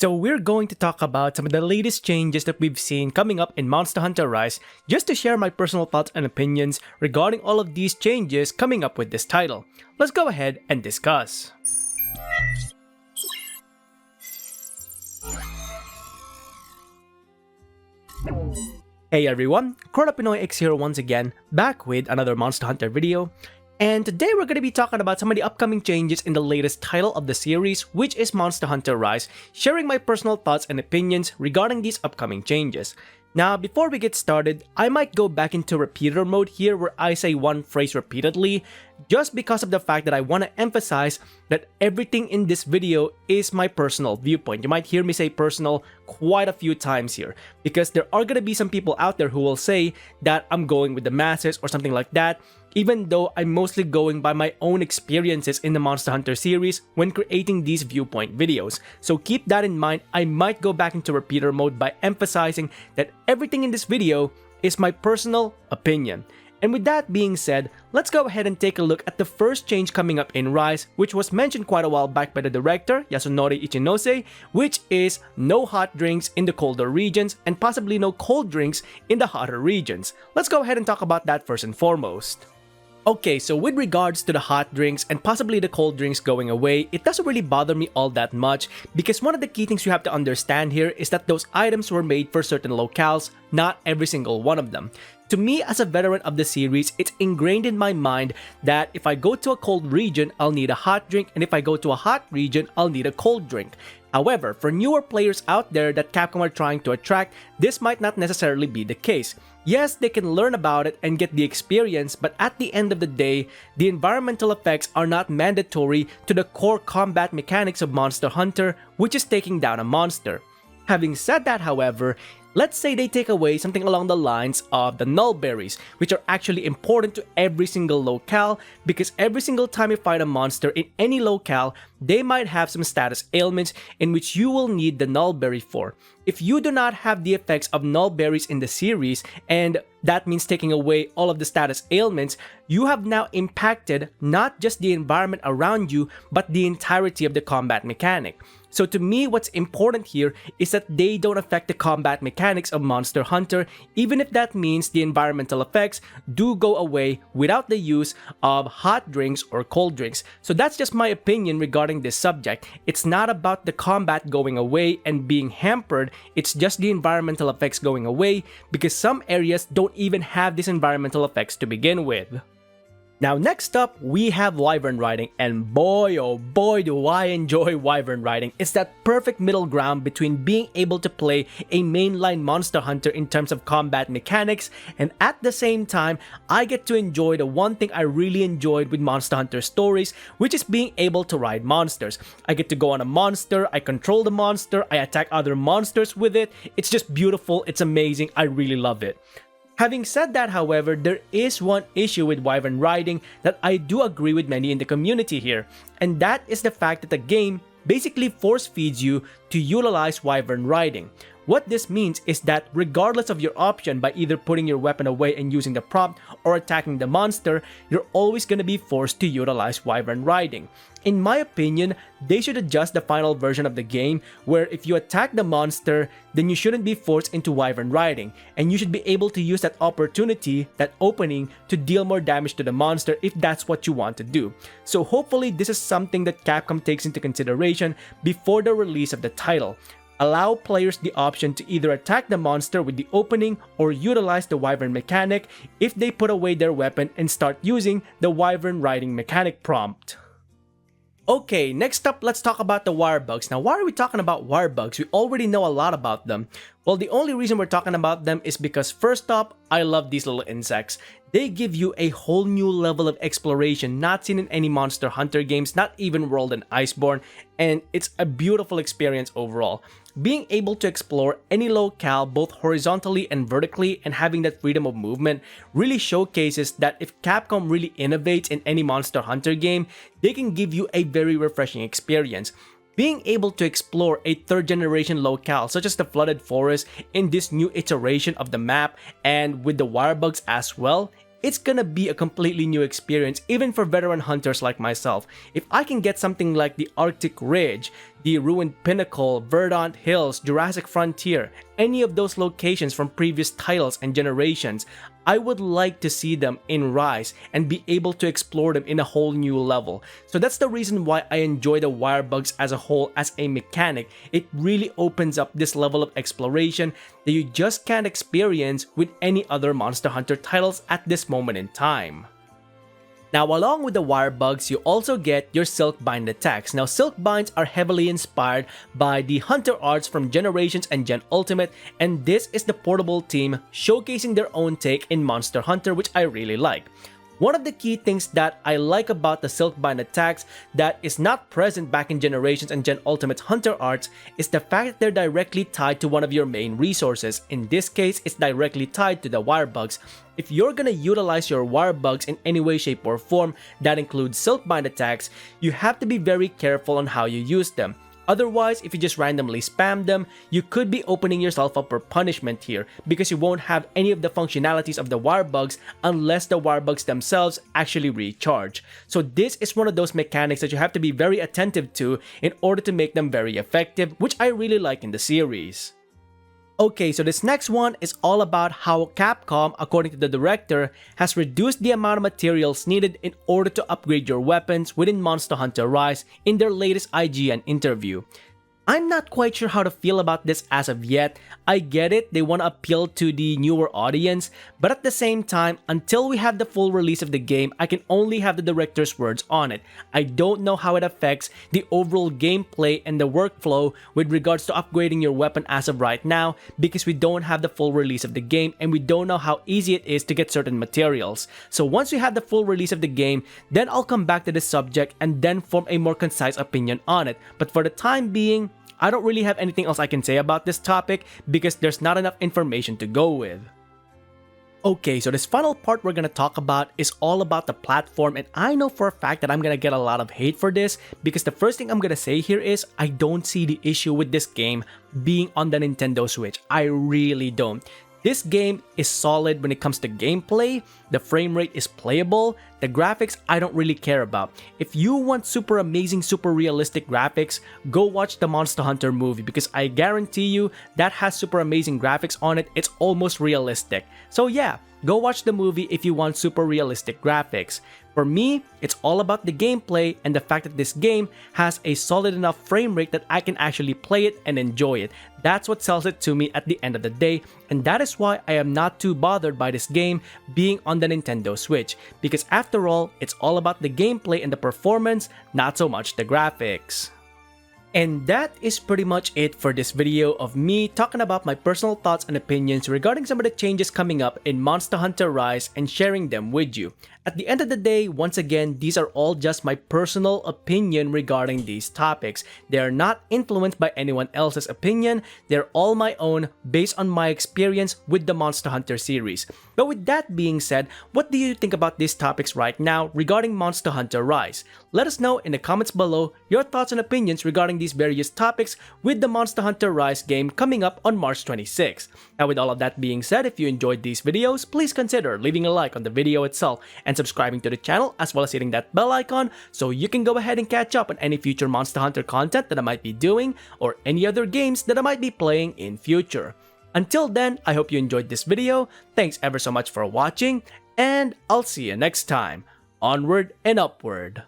So we're going to talk about some of the latest changes that we've seen coming up in Monster Hunter Rise, just to share my personal thoughts and opinions regarding all of these changes coming up with this title. Let's go ahead and discuss. Hey everyone, ChronoPinoy X here once again, back with another Monster Hunter video. And today we're going to be talking about some of the upcoming changes in the latest title of the series, which is Monster Hunter Rise, sharing my personal thoughts and opinions regarding these upcoming changes. Now, before we get started, I might go back into repeater mode here where I say one phrase repeatedly, just because of the fact that I want to emphasize that everything in this video is my personal viewpoint. You might hear me say personal quite a few times here, because there are going to be some people out there who will say that I'm going with the masses or something like that, even though I'm mostly going by my own experiences in the Monster Hunter series when creating these viewpoint videos. So keep that in mind. I might go back into repeater mode by emphasizing that everything in this video is my personal opinion. And with that being said, let's go ahead and take a look at the first change coming up in Rise, which was mentioned quite a while back by the director, Yasunori Ichinose, which is no hot drinks in the colder regions and possibly no cold drinks in the hotter regions. Let's go ahead and talk about that first and foremost. Okay, so with regards to the hot drinks and possibly the cold drinks going away, it doesn't really bother me all that much, because one of the key things you have to understand here is that those items were made for certain locales, not every single one of them. To me, as a veteran of the series, it's ingrained in my mind that if I go to a cold region, I'll need a hot drink, and if I go to a hot region, I'll need a cold drink. However, for newer players out there that Capcom are trying to attract, this might not necessarily be the case. Yes, they can learn about it and get the experience, but at the end of the day, the environmental effects are not mandatory to the core combat mechanics of Monster Hunter, which is taking down a monster. Having said that, however, let's say they take away something along the lines of the null berries, which are actually important to every single locale, because every single time you fight a monster in any locale, they might have some status ailments in which you will need the null berry for. If you do not have the effects of null berries in the series, and that means taking away all of the status ailments, you have now impacted not just the environment around you, but the entirety of the combat mechanic. So to me, what's important here is that they don't affect the combat mechanics of Monster Hunter, even if that means the environmental effects do go away without the use of hot drinks or cold drinks. So that's just my opinion regarding this subject. It's not about the combat going away and being hampered, it's just the environmental effects going away, because some areas don't even have these environmental effects to begin with. Now next up, we have Wyvern riding, and boy oh boy do I enjoy Wyvern riding. It's that perfect middle ground between being able to play a mainline Monster Hunter in terms of combat mechanics, and at the same time, I get to enjoy the one thing I really enjoyed with Monster Hunter stories, which is being able to ride monsters. I get to go on a monster, I control the monster, I attack other monsters with it. It's just beautiful, it's amazing, I really love it. Having said that, however, there is one issue with Wyvern riding that I do agree with many in the community here, and that is the fact that the game basically force feeds you to utilize Wyvern riding. What this means is that regardless of your option, by either putting your weapon away and using the prompt or attacking the monster, you're always going to be forced to utilize Wyvern riding. In my opinion, they should adjust the final version of the game where if you attack the monster, then you shouldn't be forced into Wyvern riding, and you should be able to use that opportunity, that opening, to deal more damage to the monster if that's what you want to do. So hopefully this is something that Capcom takes into consideration before the release of the title. Allow players the option to either attack the monster with the opening or utilize the Wyvern mechanic if they put away their weapon and start using the Wyvern riding mechanic prompt. Okay, next up, let's talk about the WIREBUGS. Now, why are we talking about WIREBUGS? We already know a lot about them. Well, the only reason we're talking about them is because first up, I love these little insects. They give you a whole new level of exploration not seen in any Monster Hunter games, not even World and Iceborne, and it's a beautiful experience overall. Being able to explore any locale both horizontally and vertically and having that freedom of movement really showcases that if Capcom really innovates in any Monster Hunter game, they can give you a very refreshing experience. Being able to explore a third generation locale such as the Flooded Forest in this new iteration of the map and with the WIREBUGS as well it's gonna be a completely new experience even for veteran hunters like myself. If I can get something like the Arctic Ridge, the Ruined Pinnacle, Verdant Hills, Jurassic Frontier, any of those locations from previous titles and generations, I would like to see them in Rise and be able to explore them in a whole new level. So that's the reason why I enjoy the WIREBUGS as a whole as a mechanic. It really opens up this level of exploration that you just can't experience with any other Monster Hunter titles at this moment in time. Now, along with the WIREBUGS, you also get your SILKBIND attacks. Now, SILKBINDs are heavily inspired by the Hunter arts from Generations and Gen Ultimate, and this is the portable team showcasing their own take in Monster Hunter, which I really like. One of the key things that I like about the SILKBIND attacks that is not present back in Generations and Gen Ultimate Hunter arts is the fact that they're directly tied to one of your main resources. In this case, it's directly tied to the WIREBUGS. If you're gonna utilize your WIREBUGS in any way, shape, or form that includes SILKBIND attacks, you have to be very careful on how you use them. Otherwise, if you just randomly spam them, you could be opening yourself up for punishment here because you won't have any of the functionalities of the WIREBUGS unless the WIREBUGS themselves actually recharge. So this is one of those mechanics that you have to be very attentive to in order to make them very effective, which I really like in the series. Okay, so this next one is all about how Capcom, according to the director, has reduced the amount of materials needed in order to upgrade your weapons within Monster Hunter Rise in their latest IGN interview. I'm not quite sure how to feel about this as of yet. I get it, they want to appeal to the newer audience, but at the same time, until we have the full release of the game, I can only have the director's words on it. I don't know how it affects the overall gameplay and the workflow with regards to upgrading your weapon as of right now, because we don't have the full release of the game and we don't know how easy it is to get certain materials. So once we have the full release of the game, then I'll come back to this subject and then form a more concise opinion on it. But for the time being, I don't really have anything else I can say about this topic because there's not enough information to go with. Okay, so this final part we're gonna talk about is all about the platform, and I know for a fact that I'm gonna get a lot of hate for this because the first thing I'm gonna say here is I don't see the issue with this game being on the Nintendo Switch. I really don't. This game is solid when it comes to gameplay, the frame rate is playable, the graphics I don't really care about. If you want super amazing, super realistic graphics, go watch the Monster Hunter movie because I guarantee you that has super amazing graphics on it, it's almost realistic. So yeah, go watch the movie if you want super realistic graphics. For me, it's all about the gameplay and the fact that this game has a solid enough frame rate that I can actually play it and enjoy it. That's what sells it to me at the end of the day, and that is why I am not too bothered by this game being on the Nintendo Switch, because after all, it's all about the gameplay and the performance, not so much the graphics. And that is pretty much it for this video of me talking about my personal thoughts and opinions regarding some of the changes coming up in Monster Hunter Rise and sharing them with you. At the end of the day, once again, these are all just my personal opinion regarding these topics. They are not influenced by anyone else's opinion, they're all my own based on my experience with the Monster Hunter series. But with that being said, what do you think about these topics right now regarding Monster Hunter Rise? Let us know in the comments below your thoughts and opinions regarding these various topics with the Monster Hunter Rise game coming up on March 26th. Now with all of that being said, if you enjoyed these videos, please consider leaving a like on the video itself and subscribing to the channel as well as hitting that bell icon so you can go ahead and catch up on any future Monster Hunter content that I might be doing or any other games that I might be playing in future. Until then, I hope you enjoyed this video, thanks ever so much for watching, and I'll see you next time. Onward and upward.